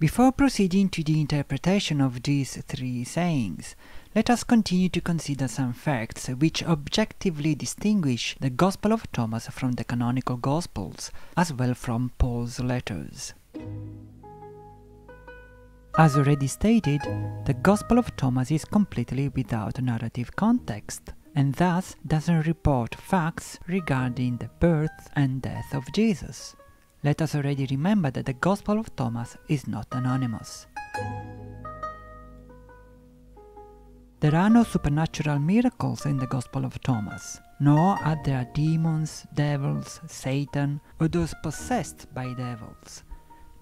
Before proceeding to the interpretation of these three sayings, let us continue to consider some facts which objectively distinguish the Gospel of Thomas from the canonical Gospels, as well from Paul's letters. As already stated, the Gospel of Thomas is completely without narrative context, and thus doesn't report facts regarding the birth and death of Jesus. Let us already remember that the Gospel of Thomas is not anonymous. There are no supernatural miracles in the Gospel of Thomas, nor are there demons, devils, Satan, or those possessed by devils.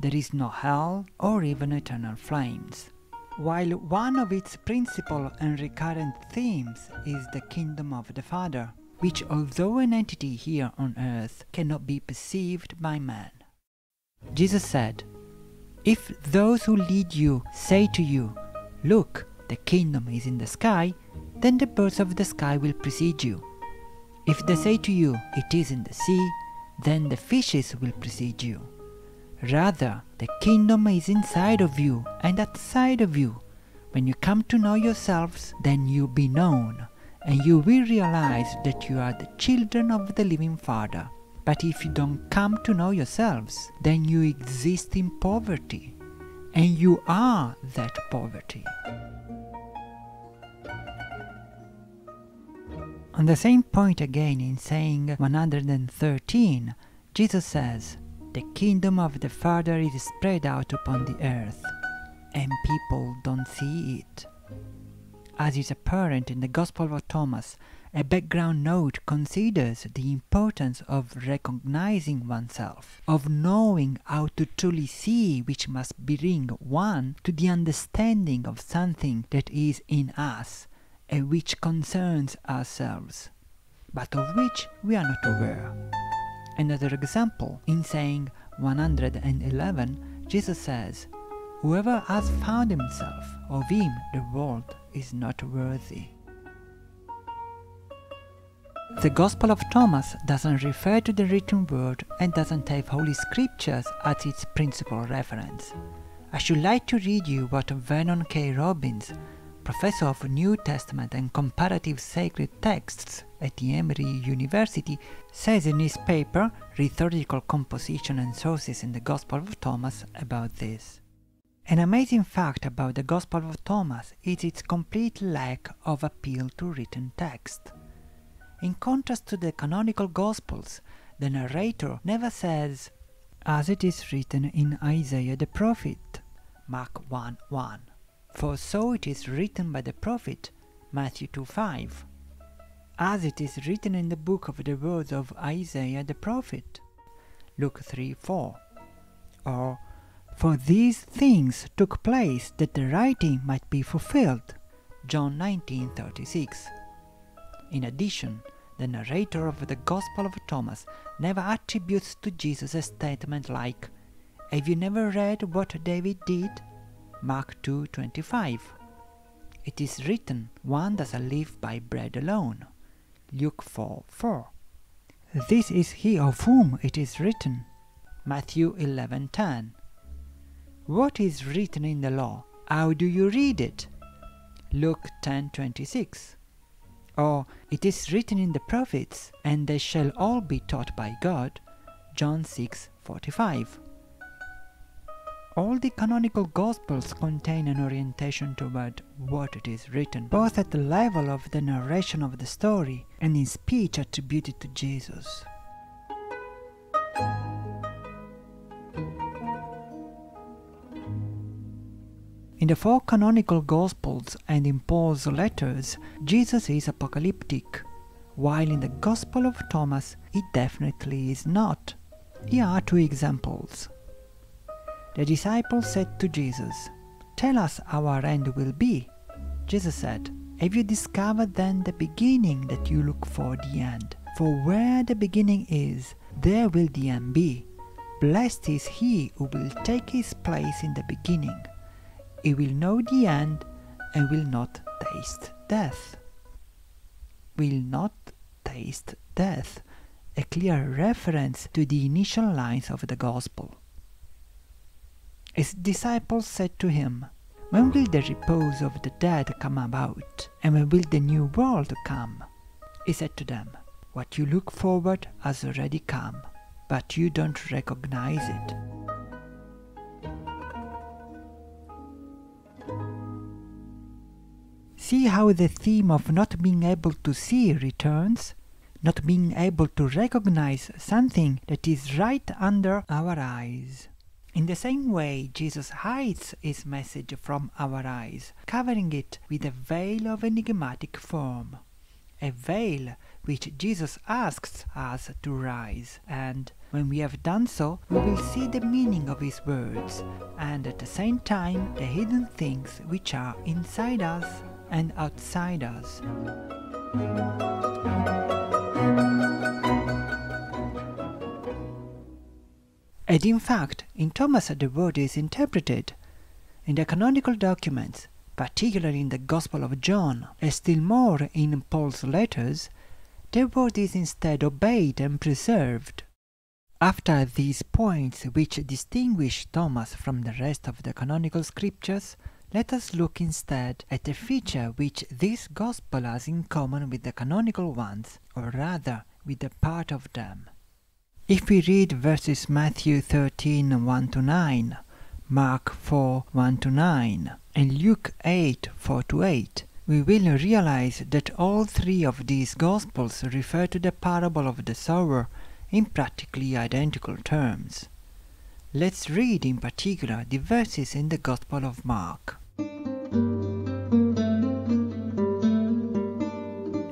There is no hell or even eternal flames. While one of its principal and recurrent themes is the kingdom of the Father, which, although an entity here on earth, cannot be perceived by man. Jesus said, "If those who lead you say to you, 'Look, the kingdom is in the sky,' then the birds of the sky will precede you. If they say to you, 'It is in the sea,' then the fishes will precede you. Rather, the kingdom is inside of you and outside of you. When you come to know yourselves, then you'll be known, and you will realize that you are the children of the living Father. But if you don't come to know yourselves, then you exist in poverty, and you are that poverty." On the same point again in saying 113, Jesus says, "The kingdom of the Father is spread out upon the earth, and people don't see it." As is apparent in the Gospel of Thomas, a background note considers the importance of recognizing oneself, of knowing how to truly see, which must bring one to the understanding of something that is in us, and which concerns ourselves, but of which we are not aware. Another example, in saying 111, Jesus says, "Whoever has found himself, of him the world is not worthy." The Gospel of Thomas doesn't refer to the written word and doesn't have Holy Scriptures as its principal reference. I should like to read you what Vernon K. Robbins, professor of New Testament and comparative sacred texts at the Emory University, says in his paper Rhetorical Composition and Sources in the Gospel of Thomas about this. An amazing fact about the Gospel of Thomas is its complete lack of appeal to written text. In contrast to the canonical Gospels, the narrator never says, "As it is written in Isaiah the prophet," Mark 1:1, "For so it is written by the prophet," Matthew 2:5, "As it is written in the book of the words of Isaiah the prophet," Luke 3:4, or "For these things took place that the writing might be fulfilled," John 19:36. In addition, the narrator of the Gospel of Thomas never attributes to Jesus a statement like, "Have you never read what David did?" Mark 2:25. It is written, "One doesn't live by bread alone," Luke 4:4. "This is he of whom it is written," Matthew 11:10. "What is written in the law? How do you read it?" Luke 10:26. Or, "It is written in the prophets, and they shall all be taught by God," John 6:45. All the canonical Gospels contain an orientation toward what it is written, both at the level of the narration of the story and in speech attributed to Jesus. In the four canonical Gospels and in Paul's letters, Jesus is apocalyptic, while in the Gospel of Thomas he definitely is not. Here are two examples. The disciples said to Jesus, "Tell us how our end will be." Jesus said, "Have you discovered then the beginning that you look for the end? For where the beginning is, there will the end be. Blessed is he who will take his place in the beginning. He will know the end and will not taste death." Will not taste death, a clear reference to the initial lines of the Gospel. His disciples said to him, "When will the repose of the dead come about, and when will the new world come?" He said to them, "What you look forward has already come, but you don't recognize it." See how the theme of not being able to see returns? Not being able to recognize something that is right under our eyes. In the same way, Jesus hides his message from our eyes, covering it with a veil of enigmatic form. A veil which Jesus asks us to rise, and when we have done so, we will see the meaning of his words, and at the same time the hidden things which are inside us and outside us. And in fact, in Thomas the word is interpreted. In the canonical documents, particularly in the Gospel of John, and still more in Paul's letters, the word is instead obeyed and preserved. After these points which distinguish Thomas from the rest of the canonical scriptures, let us look instead at a feature which this Gospel has in common with the canonical ones, or rather with a part of them. If we read verses Matthew 13, 1-9, Mark 4, 1-9, and Luke 8, 4-8, we will realize that all three of these Gospels refer to the parable of the sower in practically identical terms. Let's read in particular the verses in the Gospel of Mark.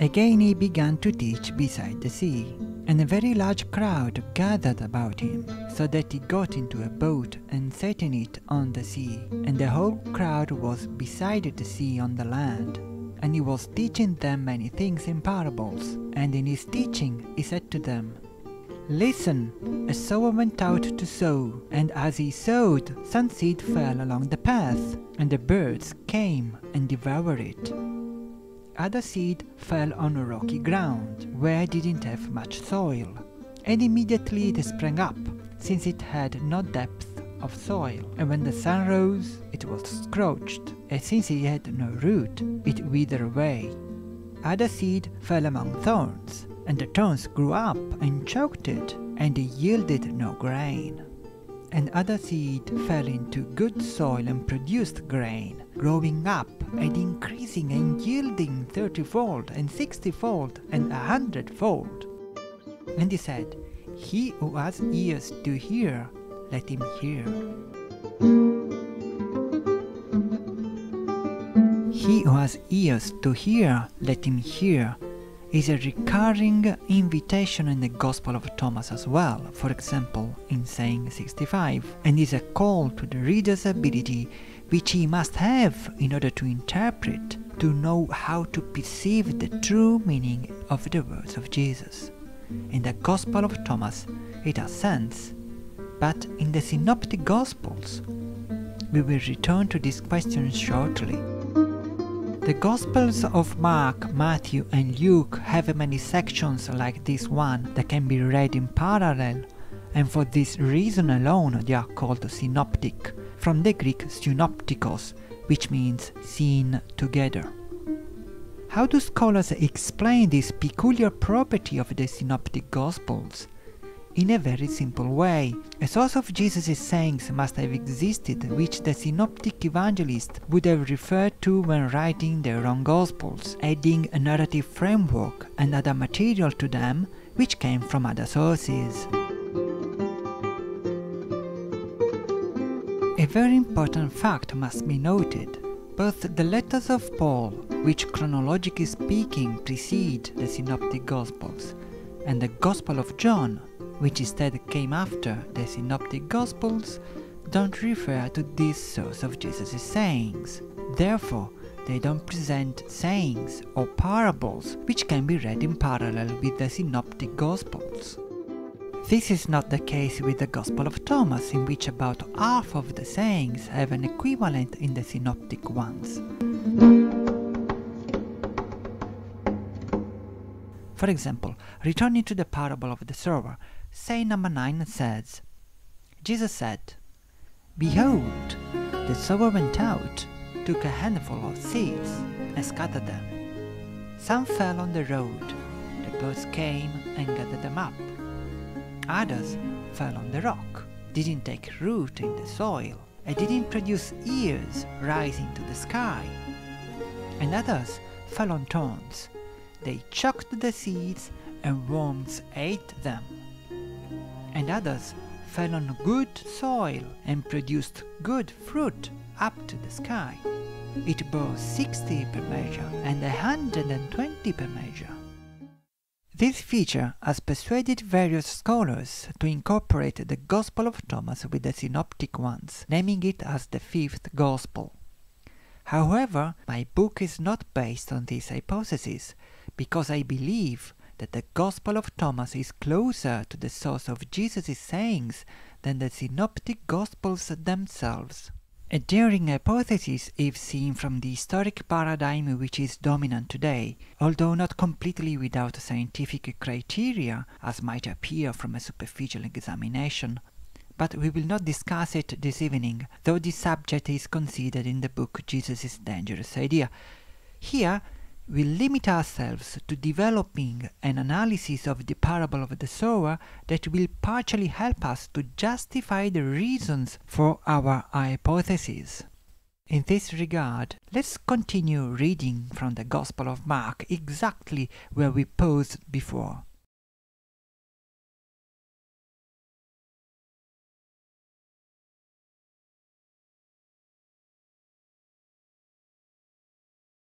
Again he began to teach beside the sea, and a very large crowd gathered about him, so that he got into a boat and sat in it on the sea, and the whole crowd was beside the sea on the land. And he was teaching them many things in parables, and in his teaching he said to them, "Listen, a sower went out to sow, and as he sowed, some seed fell along the path, and the birds came and devoured it. Other seed fell on a rocky ground, where it didn't have much soil, and immediately it sprang up, since it had no depth of soil. And when the sun rose, it was scorched, and since it had no root, it withered away. Other seed fell among thorns, and the thorns grew up and choked it, and it yielded no grain. And other seed fell into good soil and produced grain, growing up and increasing and yielding 30-fold and 60-fold and 100-fold. And he said, He who has ears to hear, let him hear. He who has ears to hear, let him hear, is a recurring invitation in the Gospel of Thomas as well, for example in saying 65, and is a call to the reader's ability which he must have in order to interpret, to know how to perceive the true meaning of the words of Jesus. In the Gospel of Thomas it has sense, but in the Synoptic Gospels we will return to this question shortly. The Gospels of Mark, Matthew and Luke have many sections like this one that can be read in parallel, and for this reason alone they are called synoptic, from the Greek synoptikos, which means seen together. How do scholars explain this peculiar property of the Synoptic Gospels? In a very simple way. A source of Jesus' sayings must have existed which the synoptic evangelists would have referred to when writing their own Gospels, adding a narrative framework and other material to them which came from other sources. A very important fact must be noted. Both the letters of Paul, which chronologically speaking precede the Synoptic Gospels, and the Gospel of John, which instead came after the Synoptic Gospels, don't refer to this source of Jesus' sayings. Therefore, they don't present sayings or parables which can be read in parallel with the Synoptic Gospels. This is not the case with the Gospel of Thomas, in which about half of the sayings have an equivalent in the Synoptic ones. For example, returning to the parable of the sower, saying number 9 says, Jesus said, Behold, the sower went out, took a handful of seeds, and scattered them. Some fell on the road. The birds came and gathered them up. Others fell on the rock, didn't take root in the soil, and didn't produce ears rising to the sky. And others fell on thorns. They choked the seeds, and worms ate them. And others fell on good soil and produced good fruit up to the sky. It bore 60 per measure and 120 per measure. This feature has persuaded various scholars to incorporate the Gospel of Thomas with the synoptic ones, naming it as the fifth Gospel. However, my book is not based on this hypothesis, because I believe that the Gospel of Thomas is closer to the source of Jesus' sayings than the synoptic Gospels themselves. A daring hypothesis if seen from the historic paradigm which is dominant today, although not completely without scientific criteria, as might appear from a superficial examination. But we will not discuss it this evening, though this subject is considered in the book Jesus' Dangerous Idea. Here, we limit ourselves to developing an analysis of the parable of the sower that will partially help us to justify the reasons for our hypothesis. In this regard, let's continue reading from the Gospel of Mark exactly where we paused before.